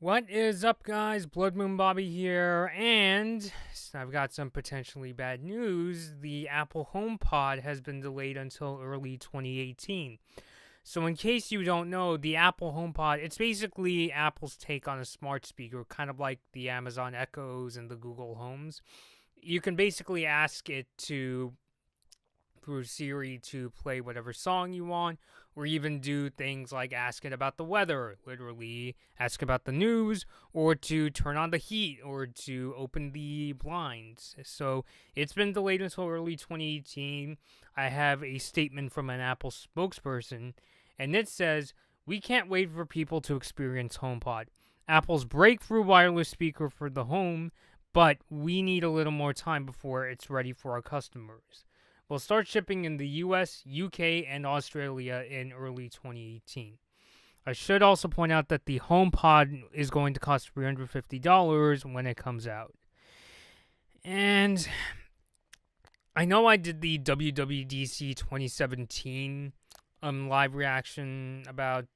What is up, guys? Blood Moon Bobby here, and I've got some potentially bad news. The Apple HomePod has been delayed until early 2018. So in case you don't know, the Apple HomePod, it's basically Apple's take on a smart speaker, kind of like the Amazon Echoes and the Google Homes. You can basically ask it to, through Siri, to play whatever song you want, or even do things like ask it about the weather, literally ask about the news, or to turn on the heat, or to open the blinds. So it's been delayed until early 2018. I have a statement from an Apple spokesperson, and it says, "We can't wait for people to experience HomePod, Apple's breakthrough wireless speaker for the home, but we need a little more time before it's ready for our customers. We'll start shipping in the US, UK, and Australia in early 2018. I should also point out that the HomePod is going to cost $350 when it comes out." And I know I did the WWDC 2017 live reaction about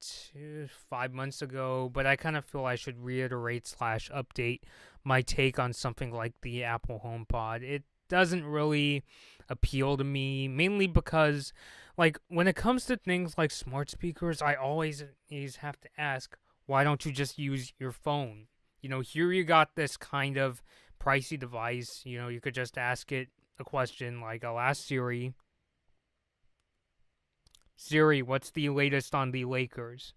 5 months ago, but I kind of feel I should reiterate / update my take on something like the Apple HomePod. It doesn't really appeal to me, mainly because, like, when it comes to things like smart speakers, I always have to ask, why don't you just use your phone? Here you got this kind of pricey device. You could just ask it a question like, I'll ask Siri, what's the latest on the Lakers?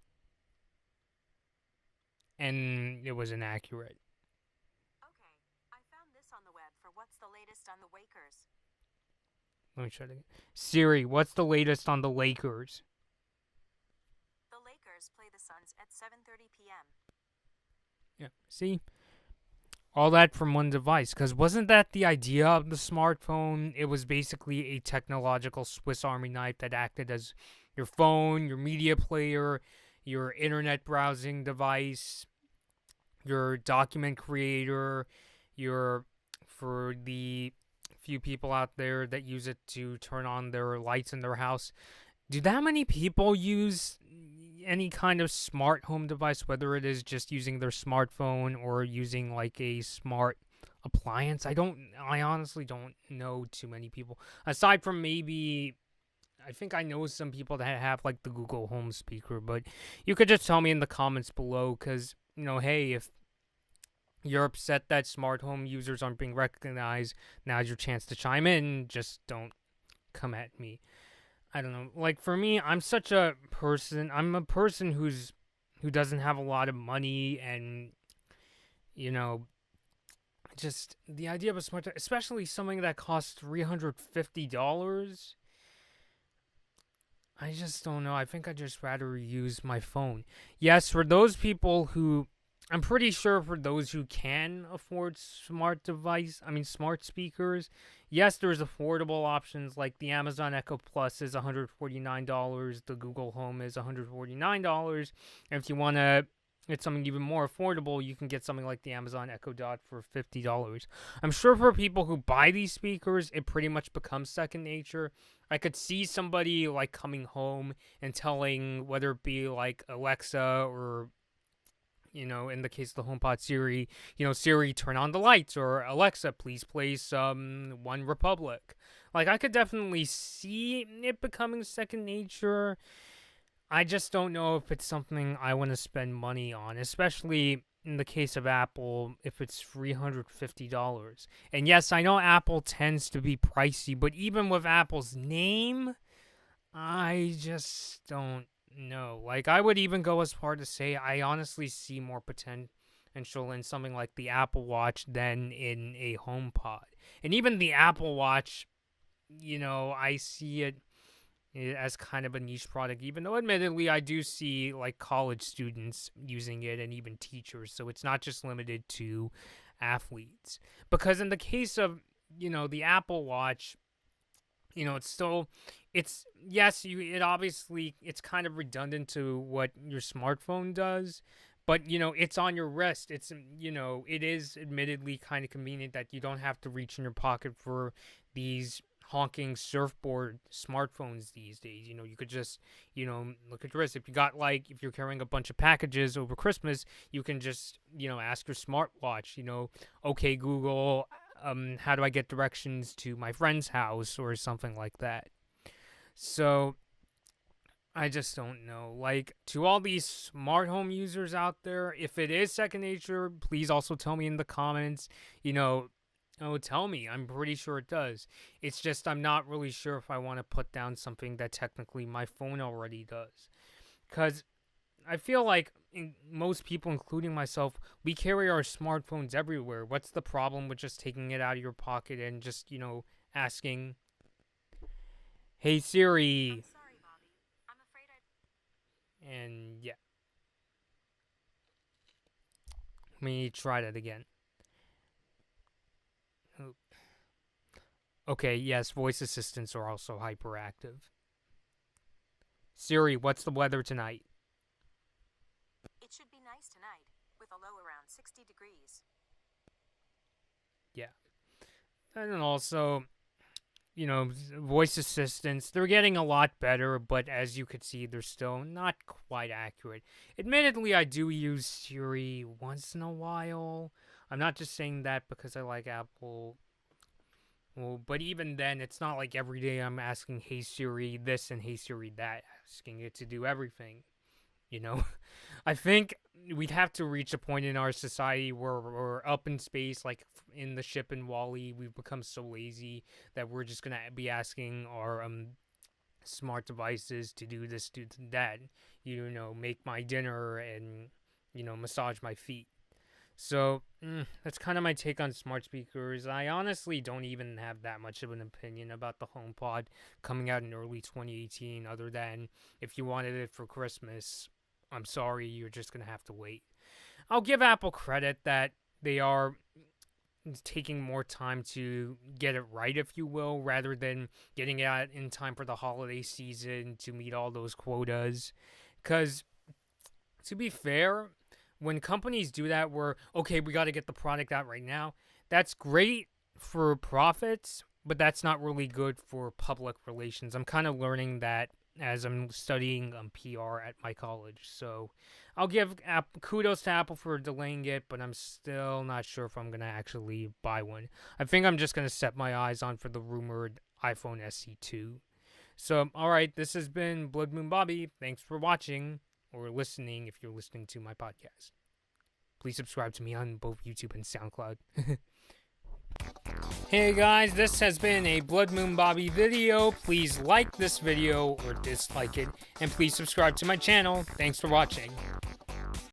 And it was inaccurate. Okay, I found this on the web for what's the latest on the Wakers. Let me try it again. Siri, what's the latest on the Lakers? The Lakers play the Suns at 7:30 p.m. Yeah, see? All that from one device. Because wasn't that the idea of the smartphone? It was basically a technological Swiss Army knife that acted as your phone, your media player, your internet browsing device, your document creator, for the few people out there that use it to turn on their lights in their house. Do that many people use any kind of smart home device, whether it is just using their smartphone or using like a smart appliance? I honestly don't know too many people. Aside from maybe, I think I know some people that have like the Google Home speaker, but you could just tell me in the comments below, because, hey, if you're upset that smart home users aren't being recognized, now's your chance to chime in. Just don't come at me. I don't know. Like, for me, I'm a person who doesn't have a lot of money, and, just the idea of a smart, especially something that costs $350, I just don't know. I think I'd just rather use my phone. Yes, for those people who, I'm pretty sure for those who can afford smart speakers, yes, there's affordable options like the Amazon Echo Plus is $149, the Google Home is $149, and if you want to get something even more affordable, you can get something like the Amazon Echo Dot for $50. I'm sure for people who buy these speakers, it pretty much becomes second nature. I could see somebody like coming home and telling, whether it be like Alexa or, in the case of the HomePod, Siri, Siri, turn on the lights, or Alexa, please play some One Republic. Like, I could definitely see it becoming second nature. I just don't know if it's something I want to spend money on, especially in the case of Apple, if it's $350. And yes, I know Apple tends to be pricey, but even with Apple's name, I just don't no. Like, I would even go as far to say I honestly see more potential in something like the Apple Watch than in a HomePod. And even the Apple Watch, I see it as kind of a niche product, even though admittedly I do see like college students using it and even teachers. So it's not just limited to athletes. Because in the case of, the Apple Watch, it's kind of redundant to what your smartphone does, but, it's on your wrist. It's, it is admittedly kind of convenient that you don't have to reach in your pocket for these honking surfboard smartphones these days. You could just, look at your wrist. If you're carrying a bunch of packages over Christmas, you can just, ask your smartwatch, okay, Google, how do I get directions to my friend's house or something like that. So I just don't know. Like, to all these smart home users out there, if it is second nature, please also tell me in the comments, tell me. I'm pretty sure it does. It's just I'm not really sure if I want to put down something that technically my phone already does. Because I feel like most people, including myself, we carry our smartphones everywhere. What's the problem with just taking it out of your pocket and just, asking, "Hey Siri." I'm sorry, Bobby. I'm afraid And yeah. Let me try that again. Okay, yes, voice assistants are also hyperactive. Siri, what's the weather tonight? It should be nice tonight, with a low around 60 degrees. Yeah. And then also, voice assistants, they're getting a lot better, but as you could see, they're still not quite accurate. Admittedly, I do use Siri once in a while. I'm not just saying that because I like Apple. Well, but even then, it's not like every day I'm asking, "Hey Siri this" and "Hey Siri that," asking it to do everything. I think we'd have to reach a point in our society where we're up in space, like in the ship in Wall-E. We've become so lazy that we're just gonna be asking our smart devices to do this, do that. Make my dinner and massage my feet. So, that's kind of my take on smart speakers. I honestly don't even have that much of an opinion about the HomePod coming out in early 2018, other than if you wanted it for Christmas, I'm sorry, you're just going to have to wait. I'll give Apple credit that they are taking more time to get it right, if you will, rather than getting it out in time for the holiday season to meet all those quotas. Because, to be fair, when companies do that, we got to get the product out right now, that's great for profits, but that's not really good for public relations. I'm kind of learning that as I'm studying PR at my college. So I'll give kudos to Apple for delaying it, but I'm still not sure if I'm going to actually buy one. I think I'm just going to set my eyes on for the rumored iPhone SE2. So, alright, this has been Blood Moon Bobby. Thanks for watching. Or listening if you're listening to my podcast. Please subscribe to me on both YouTube and SoundCloud. Hey guys, this has been a Blood Moon Bobby video. Please like this video or dislike it, and please subscribe to my channel. Thanks for watching.